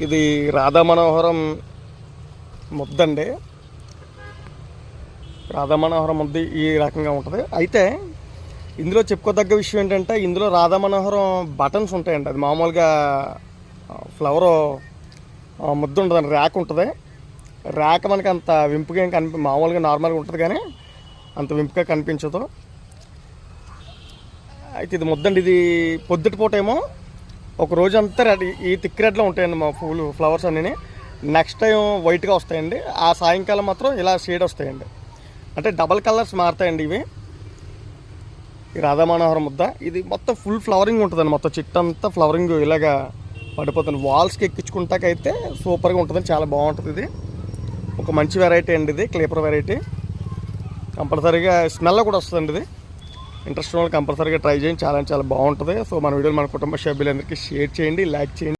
ఇది రాధా మనోహరం ముద్దండి. రాధా మనోహరం ముద్ద ఈ రకంగా ఉంటుంది. అయితే ఇందులో చెప్పుకోదగ్గ విషయం ఏంటంటే ఇందులో రాధా మనోహరం బటన్స్ ఉంటాయండి. అది మామూలుగా ఫ్లవరు ముద్ద ఉంటుందండి, ర్యాక్ ఉంటుంది. ర్యాక్ మనకి అంత వింపుగా ఏం మామూలుగా నార్మల్గా ఉంటుంది కానీ అంత వింపుగా కనిపించదు. అయితే ఇది ముద్దండి. ఇది పొద్దుటి పూట ఏమో ఒక రోజు అంతా రెడ్, ఈ థిక్ రెడ్లో ఉంటాయండి మా ఫ్లవర్స్ అన్నీ. నెక్స్ట్ టైం వైట్గా వస్తాయండి. ఆ సాయంకాలం మాత్రం ఇలా షేడ్ వస్తాయండి. అంటే డబల్ కలర్స్ మారుతాయండి ఇవి. ఈ రాధా మనోహరం ముద్ద ఇది మొత్తం ఫుల్ ఫ్లవరింగ్ ఉంటుందండి. మొత్తం చిట్టంతా ఫ్లవరింగ్ ఇలాగా పడిపోతుంది. వాల్స్కి ఎక్కించుకుంటాకైతే సూపర్గా ఉంటుందండి, చాలా బాగుంటుంది. ఇది ఒక మంచి వెరైటీ అండి, ఇది క్లీపర్ వెరైటీ. కంపల్సరీగా స్మెల్ కూడా వస్తుందండి. ఇది ఇంట్రెస్ట్ ఉన్న వాళ్ళు కంపల్సరీగా ట్రై చేయండి, చాలా చాలా బాగుంటుంది. సో మన వీడియోలు మన కుటుంబ సభ్యులందరికీ షేర్ చేయండి, లైక్ చేయండి.